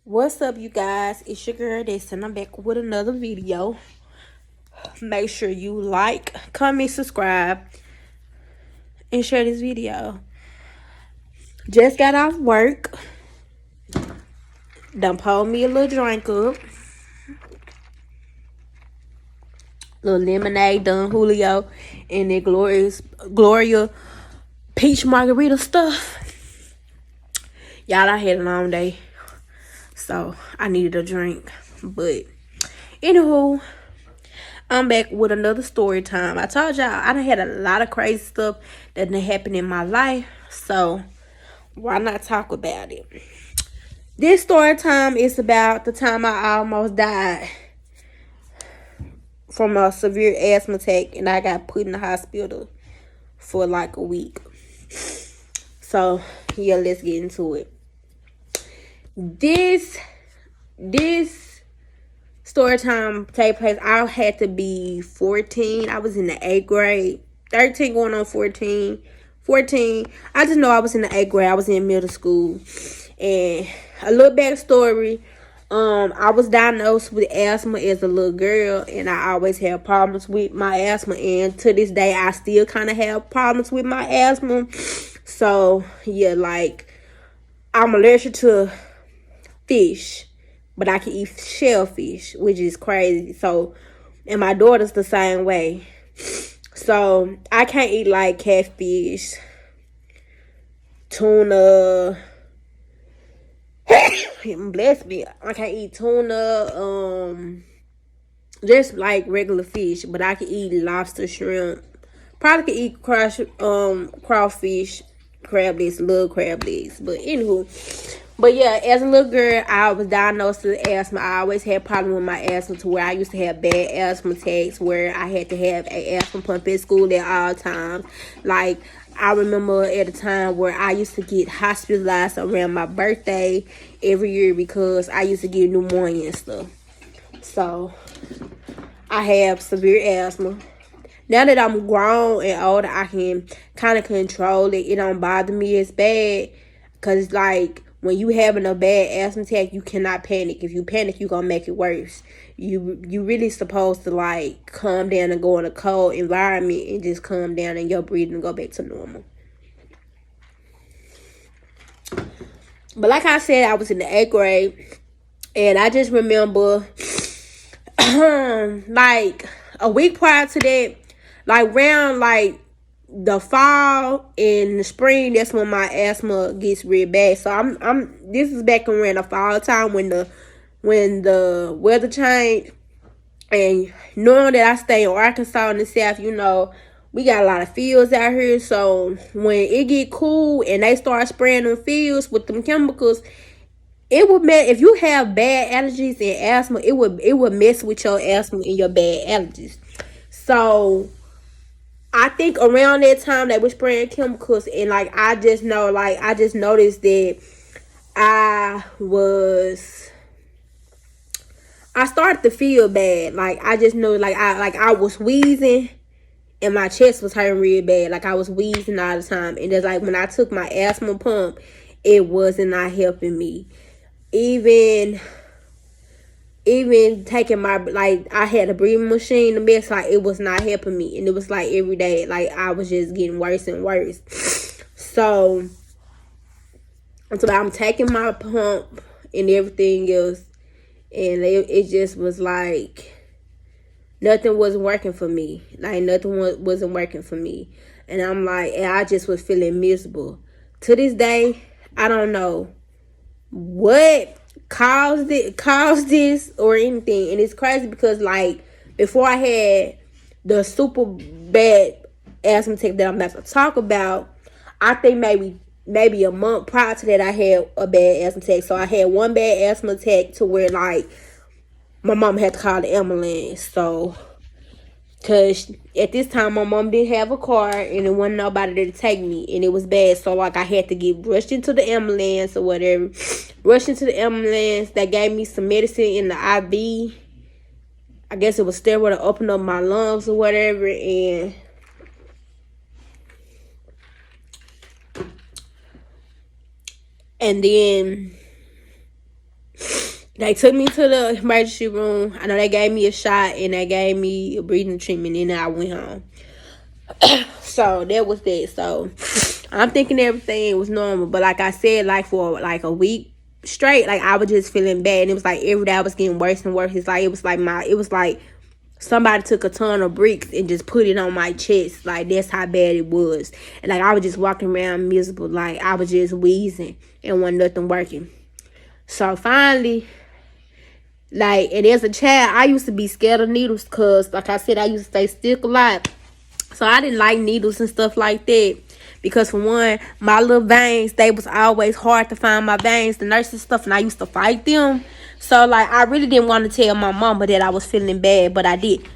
What's up, you guys? It's your girl This, and I'm back with another video. Make sure you like, comment, subscribe, and share this video. Just got off work. Done pulled me a little drink up. Little lemonade, Don Julio, and that Gloria peach margarita stuff. Y'all, I had a long day, so I needed a drink. But anywho, I'm back with another story time. I told y'all I done had a lot of crazy stuff that done happened in my life, so why not talk about it? This story time is about the time I almost died from a severe asthma attack, and I got put in the hospital for like a week. So yeah, let's get into it. This story time take place. I had to be 14. I was in the 8th grade. 13 going on 14. 14. I just know I was in the 8th grade. I was in middle school. And a little backstory. I was diagnosed with asthma as a little girl, and I always had problems with my asthma, and to this day I still kind of have problems with my asthma. So yeah, like, I'm allergic to fish, but I can eat shellfish, which is crazy. So, and my daughter's the same way. So I can't eat like catfish, tuna. Bless me, I can't eat tuna, just like regular fish, but I can eat lobster, shrimp. Probably can eat crawfish, crab legs, little crab legs. But anywho, but yeah, as a little girl, I was diagnosed with asthma. I always had problems with my asthma to where I used to have bad asthma attacks where I had to have an asthma pump at school at all times. Like, I remember at a time where I used to get hospitalized around my birthday every year because I used to get pneumonia and stuff. So I have severe asthma. Now that I'm grown and older, I can kind of control it. It don't bother me as bad. Because, like, when you having a bad asthma attack, you cannot panic. If you panic, you're going to make it worse. You really supposed to, like, calm down and go in a cold environment and just calm down and your breathing go back to normal. But like I said, I was in the 8th grade. And I just remember, like, a week prior to that, like, around, like, the fall and the spring, that's when my asthma gets real bad. So this is back around the fall time when the weather changed. And knowing that I stay in Arkansas in the South, you know, we got a lot of fields out here. So when it get cool and they start spraying them fields with them chemicals, it would if you have bad allergies and asthma, it would mess with your asthma and your bad allergies. So I think around that time they were spraying chemicals, and like I just noticed that I started to feel bad. Like, I just know, like I was wheezing and my chest was hurting real bad. Like, I was wheezing all the time, and it's like when I took my asthma pump, it wasn't not helping me. Even taking my, like, I had a breathing machine, the mess, like, it was not helping me. And it was like every day, like, I was just getting worse and worse. So I'm taking my pump and everything else, and it just was like nothing wasn't working for me. Like, nothing wasn't working for me. And I'm like, and I just was feeling miserable. To this day, I don't know what caused this or anything. And it's crazy because, like, before I had the super bad asthma attack that I'm about to talk about, I think maybe a month prior to that I had a bad asthma attack. So I had one bad asthma attack to where, like, my mom had to call the ambulance. So, because at this time my mom didn't have a car and there wasn't nobody there to take me, and it was bad. So, like, I had to get rushed into the ambulance or whatever. Rushed into the ambulance. They gave me some medicine in the IV. I guess it was steroid to open up my lungs or whatever. And then They took me to the emergency room. I know they gave me a shot and they gave me a breathing treatment, and then I went home. So that was that. So I'm thinking everything was normal, but like I said, like for like a week straight, like I was just feeling bad, and it was like every day I was getting worse and worse. It was like somebody took a ton of bricks and just put it on my chest. Like that's how bad it was, and like I was just walking around miserable, like I was just wheezing and wasn't nothing working. So finally, like, and as a child, I used to be scared of needles because, like I said, I used to stay sick a lot. So I didn't like needles and stuff like that. Because for one, my little veins, they was always hard to find my veins, the nurses stuff, and I used to fight them. So like I really didn't want to tell my mama that I was feeling bad, but I did.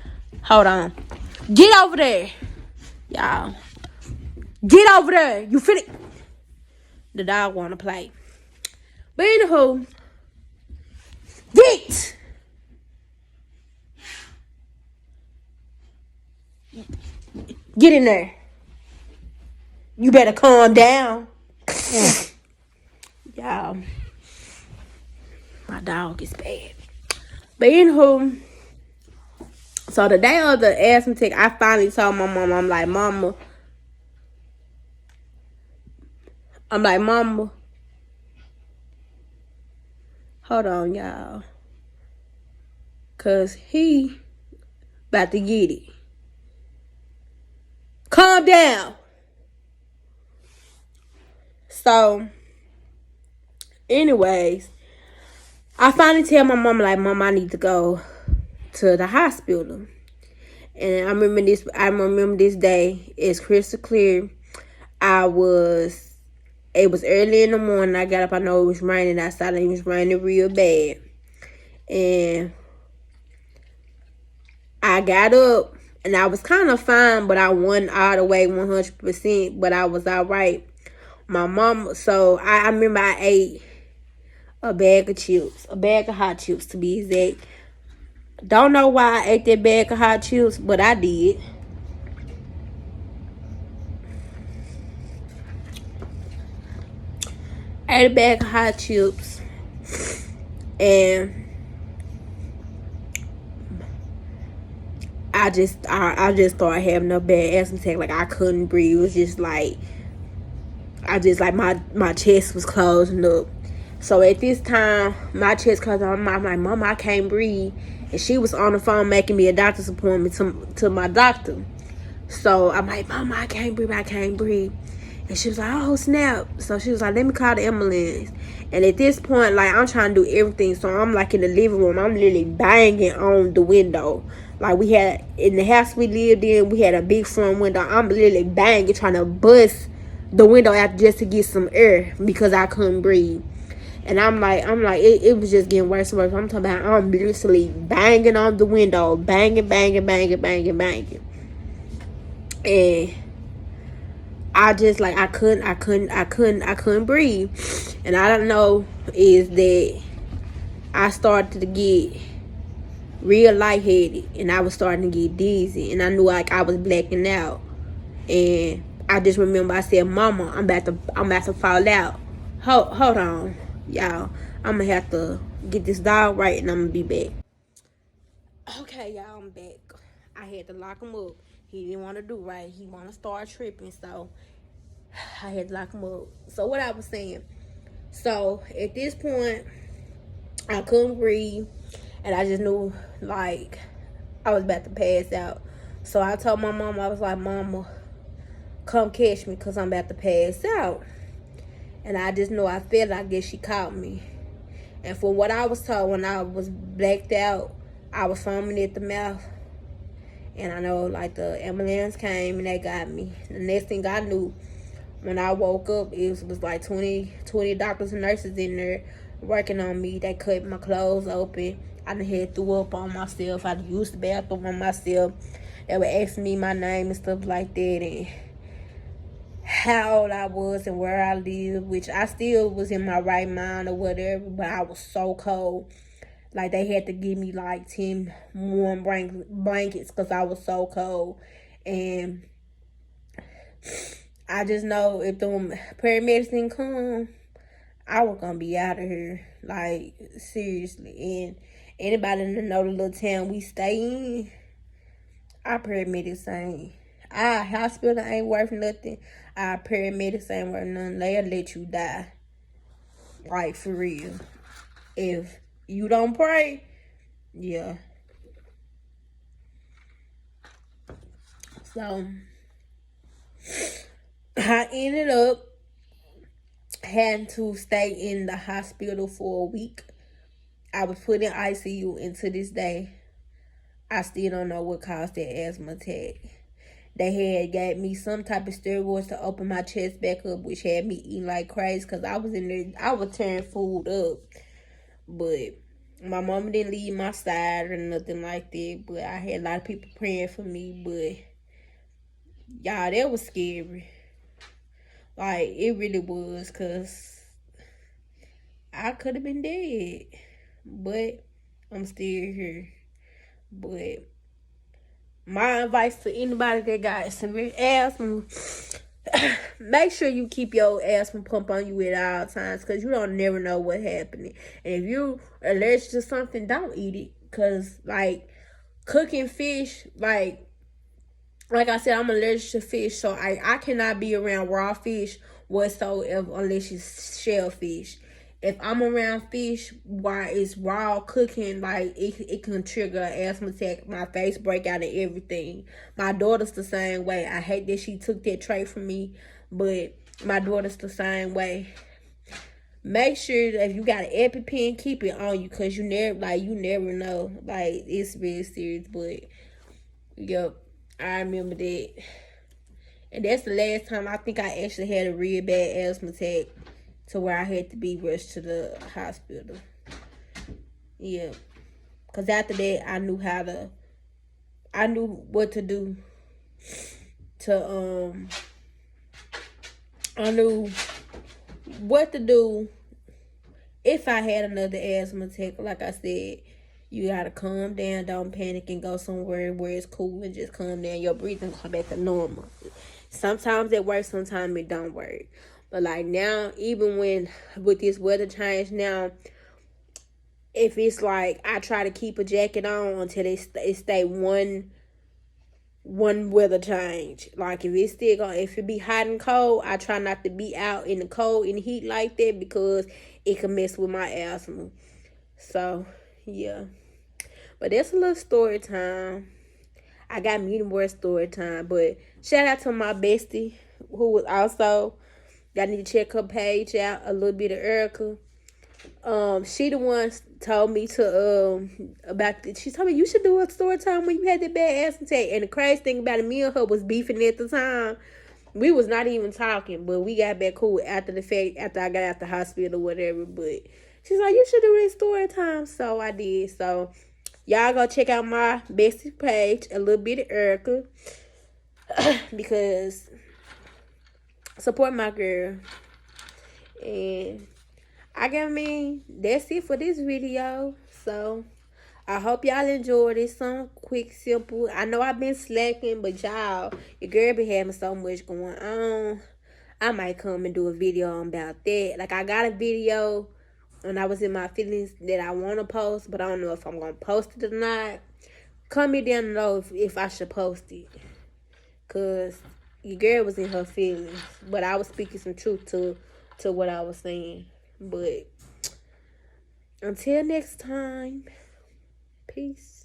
Hold on. Get over there. Y'all. Get over there. You finna. The dog wanna play. But anywho. Get. Get in there. You better calm down. Y'all. My dog is bad. But anywho, so the day of the asthma attack, I finally told my mama, I'm like, mama, hold on, y'all. Cause he about to get it. Calm down. So, anyways, I finally tell my mama, like, Mom, I need to go to the hospital. And I remember this day. It's crystal clear. It was early in the morning. I got up. I know it was raining outside. It was raining real bad. And I got up. And I was kind of fine. But I wasn't all the way 100%. But I was all right. My mom. So I remember I ate a bag of chips. A bag of hot chips, to be exact. Don't know why I ate that bag of hot chips. But I did. Ate a bag of hot chips, and I just started having a bad asthma attack. Like I couldn't breathe. It was just like my chest was closing up. So at this time, my chest closed up. I'm like, Mama, I can't breathe, and she was on the phone making me a doctor's appointment to my doctor. So I'm like, Mama, I can't breathe. And she was like, oh, snap. So she was like, let me call the ambulance. And at this point, like, I'm trying to do everything. So I'm, like, in the living room. I'm literally banging on the window. Like, we had, in the house we lived in, we had a big front window. I'm literally banging, trying to bust the window out just to get some air because I couldn't breathe. And I'm like, it was just getting worse and worse. I'm talking about, I'm literally banging on the window. Banging. And I just like I couldn't breathe. And I don't know is that I started to get real lightheaded and I was starting to get dizzy and I knew like I was blacking out. And I just remember I said, Mama, I'm about to fall out. Hold on, y'all. I'm gonna have to get this dog right and I'm gonna be back. Okay, y'all, I'm back. I had to lock him up. He didn't want to do right. He want to start tripping, so I had to lock him up. So what I was saying. So at this point, I couldn't breathe, and I just knew like I was about to pass out. So I told my mom, I was like, Mama, come catch me, cause I'm about to pass out. And I just know I felt. I guess she caught me. And from what I was told, when I was blacked out, I was foaming at the mouth. And I know, like, the ambulance came and they got me. The next thing I knew, when I woke up, it was like 20 doctors and nurses in there working on me. They cut my clothes open. I done had threw up on myself. I used the bathroom on myself. They were asking me my name and stuff like that. And how old I was and where I lived, which I still was in my right mind or whatever. But I was so cold. Like, they had to give me, like, 10 warm blankets because I was so cold. And I just know if the paramedics didn't come, I was gonna be out of here. Like, seriously. And anybody that know the little town we stay in, our paramedics ain't. Our hospital ain't worth nothing. Our paramedics ain't worth nothing. They'll let you die. Like, for real. If you don't pray, yeah. So, I ended up having to stay in the hospital for a week. I was put in ICU, and to this day, I still don't know what caused that asthma attack. They had gave me some type of steroids to open my chest back up, which had me eating like crazy because I was in there. I was tearing food up, but my mama didn't leave my side or nothing like that. But I had a lot of people praying for me. But y'all, that was scary. Like, it really was, because I could have been dead. But I'm still here. But my advice to anybody that got severe asthma, make sure you keep your asthma pump on you at all times, because you don't never know what happening. And if you allergic to something, don't eat it. Because, like, cooking fish, like I said, I'm allergic to fish, so I cannot be around raw fish whatsoever unless it's shellfish. If I'm around fish while it's raw cooking, like, it can trigger an asthma attack, my face break out and everything. My daughter's the same way. I hate that she took that trait from me, but my daughter's the same way. Make sure that if you got an EpiPen, keep it on you, because you never know. Like, it's really serious, but yep. I remember that. And that's the last time I think I actually had a real bad asthma attack to where I had to be rushed to the hospital. Yeah. Because after that, I knew what to do I knew what to do if I had another asthma attack. Like I said, you gotta calm down, don't panic, and go somewhere where it's cool and just calm down. Your breathing come back to normal. Sometimes it works, sometimes it don't work. But like now, even with this weather change now, if it's like I try to keep a jacket on until it stay one weather change. Like, if it be hot and cold, I try not to be out in the cold and heat like that, because it can mess with my asthma. So yeah. But that's a little story time. I got more story time. But shout out to my bestie, who was also, y'all need to check her page out, a little bit of Erica. She the one told me to she told me you should do a story time when you had that bad asthma attack. And the crazy thing about it, me and her was beefing at the time. We was not even talking, but we got back cool after the fact, after I got out the hospital or whatever. But she's like, you should do this story time. So I did. So y'all go check out my bestie page, a little bit of Erica, because support my girl. And that's it for this video. So I hope y'all enjoyed this. Some quick, simple. I know I've been slacking, but y'all, your girl be having so much going on. I might come and do a video about that. Like, I got a video when I was in my feelings that I want to post, but I don't know if I'm going to post it or not. Comment down below if I should post it. Because your girl was in her feelings, but I was speaking some truth to what I was saying. But until next time, peace.